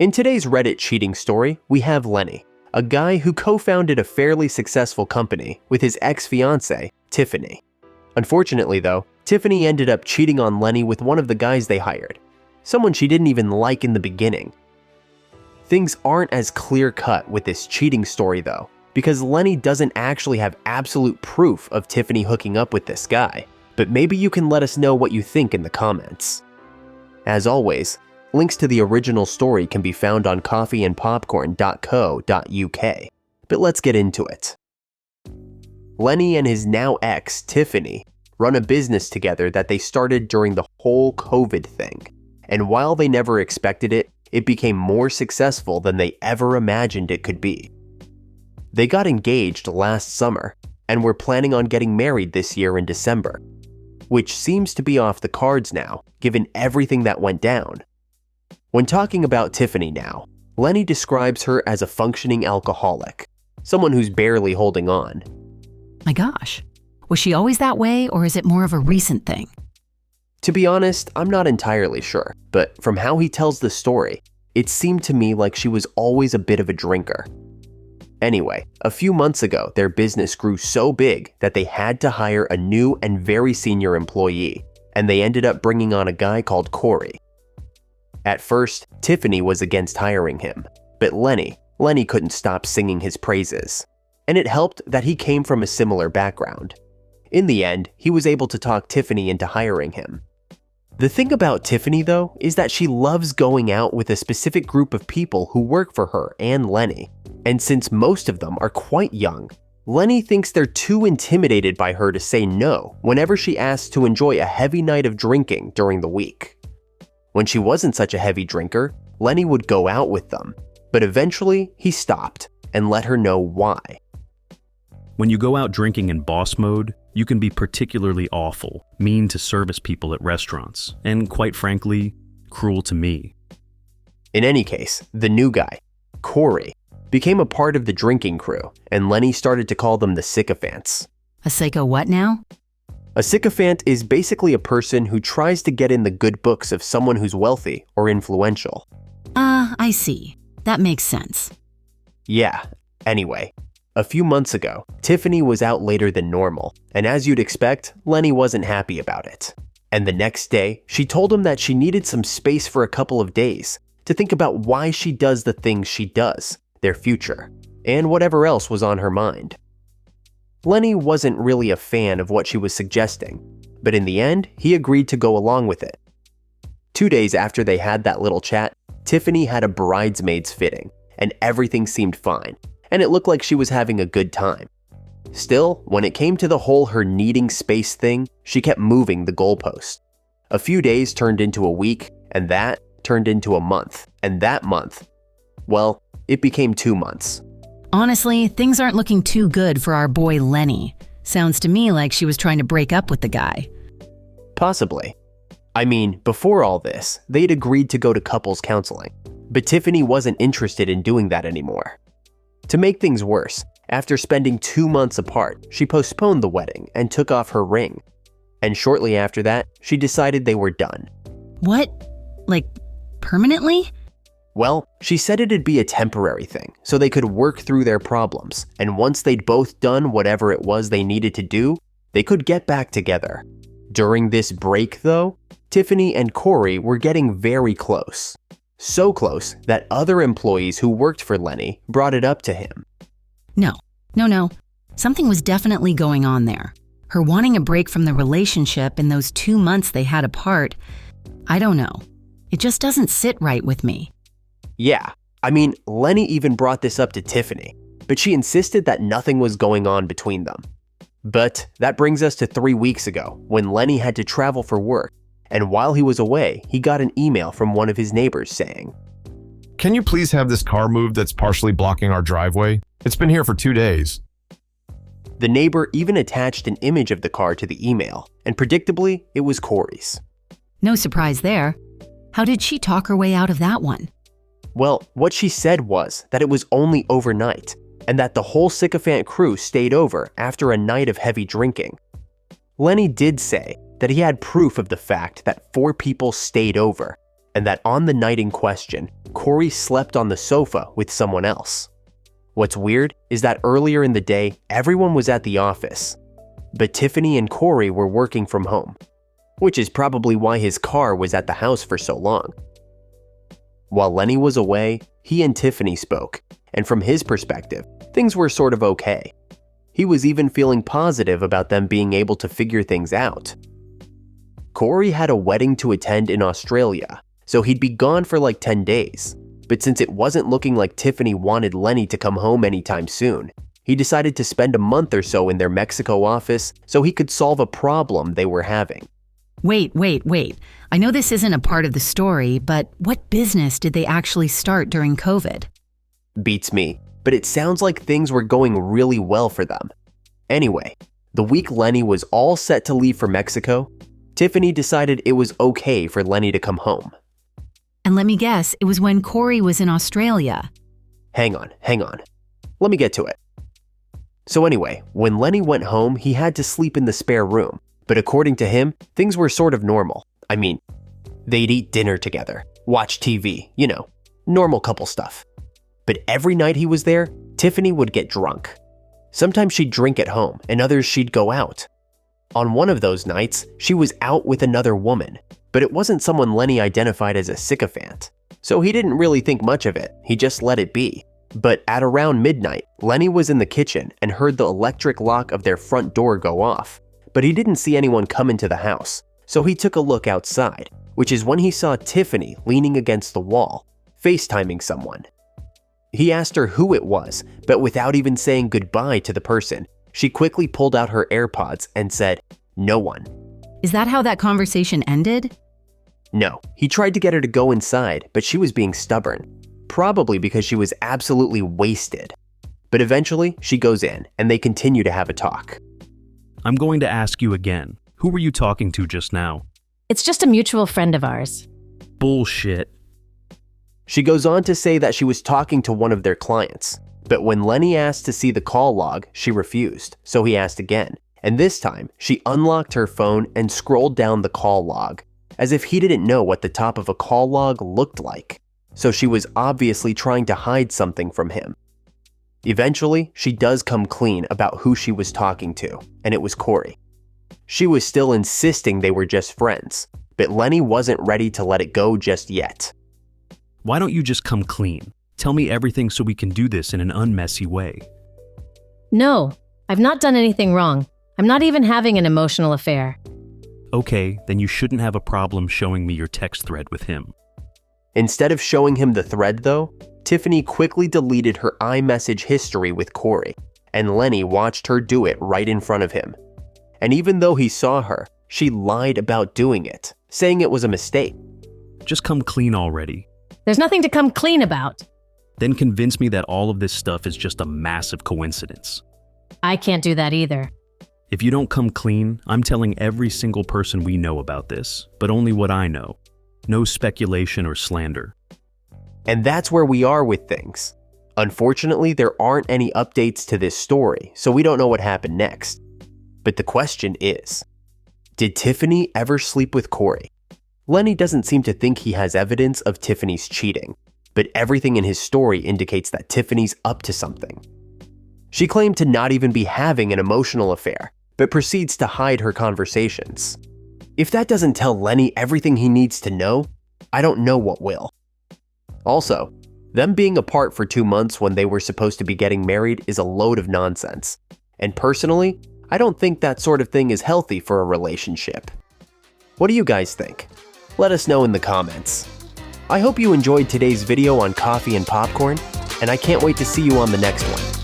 In today's Reddit cheating story, we have Lenny, a guy who co-founded a fairly successful company with his ex-fiancée, Tiffany. Unfortunately though, Tiffany ended up cheating on Lenny with one of the guys they hired, someone she didn't even like in the beginning. Things aren't as clear-cut with this cheating story though, because Lenny doesn't actually have absolute proof of Tiffany hooking up with this guy, but maybe you can let us know what you think in the comments. As always, links to the original story can be found on coffeeandpopcorn.co.uk, but let's get into it. Lenny and his now ex, Tiffany, run a business together that they started during the whole COVID thing, and while they never expected it, it became more successful than they ever imagined it could be. They got engaged last summer, and were planning on getting married this year in December, which seems to be off the cards now, given everything that went down. When talking about Tiffany now, Lenny describes her as a functioning alcoholic, someone who's barely holding on. My gosh, was she always that way, or is it more of a recent thing? To be honest, I'm not entirely sure, but from how he tells the story, it seemed to me like she was always a bit of a drinker. Anyway, a few months ago, their business grew so big that they had to hire a new and very senior employee, and they ended up bringing on a guy called Corey. At first, Tiffany was against hiring him, but Lenny couldn't stop singing his praises, and it helped that he came from a similar background. In the end, he was able to talk Tiffany into hiring him. The thing about Tiffany though is that she loves going out with a specific group of people who work for her and Lenny, and since most of them are quite young, Lenny thinks they're too intimidated by her to say no whenever she asks to enjoy a heavy night of drinking during the week. When she wasn't such a heavy drinker, Lenny would go out with them, but eventually he stopped and let her know why. When you go out drinking in boss mode, you can be particularly awful, mean to service people at restaurants, and quite frankly, cruel to me. In any case, the new guy, Corey, became a part of the drinking crew, and Lenny started to call them the sycophants. A psycho what now? A sycophant is basically a person who tries to get in the good books of someone who's wealthy or influential. I see. That makes sense. Yeah, anyway. A few months ago, Tiffany was out later than normal, and as you'd expect, Lenny wasn't happy about it. And the next day, she told him that she needed some space for a couple of days to think about why she does the things she does, their future, and whatever else was on her mind. Lenny wasn't really a fan of what she was suggesting, but in the end, he agreed to go along with it. 2 days after they had that little chat, Tiffany had a bridesmaid's fitting, and everything seemed fine, and it looked like she was having a good time. Still, when it came to the whole her needing space thing, she kept moving the goalpost. A few days turned into a week, and that turned into a month, and that month, well, it became 2 months. Honestly, things aren't looking too good for our boy Lenny. Sounds to me like she was trying to break up with the guy. Possibly. I mean, before all this, they'd agreed to go to couples counseling, but Tiffany wasn't interested in doing that anymore. To make things worse, after spending 2 months apart, she postponed the wedding and took off her ring. And shortly after that, she decided they were done. What? Like, permanently? Well, she said it'd be a temporary thing, so they could work through their problems, and once they'd both done whatever it was they needed to do, they could get back together. During this break, though, Tiffany and Corey were getting very close. So close that other employees who worked for Lenny brought it up to him. No. Something was definitely going on there. Her wanting a break from the relationship in those 2 months they had apart, I don't know. It just doesn't sit right with me. Yeah, I mean, Lenny even brought this up to Tiffany, but she insisted that nothing was going on between them. But that brings us to 3 weeks ago, when Lenny had to travel for work, and while he was away, he got an email from one of his neighbors saying, "Can you please have this car moved that's partially blocking our driveway? It's been here for 2 days." The neighbor even attached an image of the car to the email, and predictably, it was Corey's. No surprise there. How did she talk her way out of that one? Well, what she said was that it was only overnight, and that the whole sycophant crew stayed over after a night of heavy drinking. Lenny did say that he had proof of the fact that 4 people stayed over, and that on the night in question, Corey slept on the sofa with someone else. What's weird is that earlier in the day, everyone was at the office, but Tiffany and Corey were working from home, which is probably why his car was at the house for so long. While Lenny was away, he and Tiffany spoke, and from his perspective, things were sort of okay. He was even feeling positive about them being able to figure things out. Corey had a wedding to attend in Australia, so he'd be gone for like 10 days. But since it wasn't looking like Tiffany wanted Lenny to come home anytime soon, he decided to spend a month or so in their Mexico office so he could solve a problem they were having. Wait. I know this isn't a part of the story, but what business did they actually start during COVID? Beats me, but it sounds like things were going really well for them. Anyway, the week Lenny was all set to leave for Mexico, Tiffany decided it was okay for Lenny to come home. And let me guess, it was when Corey was in Australia. Hang on. Let me get to it. So anyway, when Lenny went home, he had to sleep in the spare room, but according to him, things were sort of normal. I mean, they'd eat dinner together, watch TV, normal couple stuff. But every night he was there, Tiffany would get drunk. Sometimes she'd drink at home, and others she'd go out. On one of those nights, she was out with another woman, but it wasn't someone Lenny identified as a sycophant. So he didn't really think much of it, he just let it be. But at around midnight, Lenny was in the kitchen and heard the electric lock of their front door go off. But he didn't see anyone come into the house, so he took a look outside, which is when he saw Tiffany leaning against the wall, FaceTiming someone. He asked her who it was, but without even saying goodbye to the person, she quickly pulled out her AirPods and said, "No one." Is that how that conversation ended? No, he tried to get her to go inside, but she was being stubborn, probably because she was absolutely wasted. But eventually, she goes in, and they continue to have a talk. I'm going to ask you again. Who were you talking to just now? It's just a mutual friend of ours. Bullshit. She goes on to say that she was talking to one of their clients, but when Lenny asked to see the call log, she refused, so he asked again, and this time, she unlocked her phone and scrolled down the call log, as if he didn't know what the top of a call log looked like, so she was obviously trying to hide something from him. Eventually, she does come clean about who she was talking to, and it was Corey. She was still insisting they were just friends, but Lenny wasn't ready to let it go just yet. Why don't you just come clean? Tell me everything so we can do this in an unmessy way. No, I've not done anything wrong. I'm not even having an emotional affair. Okay, then you shouldn't have a problem showing me your text thread with him. Instead of showing him the thread though, Tiffany quickly deleted her iMessage history with Corey, and Lenny watched her do it right in front of him. And even though he saw her, she lied about doing it, saying it was a mistake. Just come clean already. There's nothing to come clean about. Then convince me that all of this stuff is just a massive coincidence. I can't do that either. If you don't come clean, I'm telling every single person we know about this, but only what I know. No speculation or slander. And that's where we are with things. Unfortunately, there aren't any updates to this story, so we don't know what happened next. But the question is, did Tiffany ever sleep with Corey? Lenny doesn't seem to think he has evidence of Tiffany's cheating, but everything in his story indicates that Tiffany's up to something. She claimed to not even be having an emotional affair, but proceeds to hide her conversations. If that doesn't tell Lenny everything he needs to know, I don't know what will. Also, them being apart for 2 months when they were supposed to be getting married is a load of nonsense. And personally, I don't think that sort of thing is healthy for a relationship. What do you guys think? Let us know in the comments. I hope you enjoyed today's video on coffee and popcorn, and I can't wait to see you on the next one.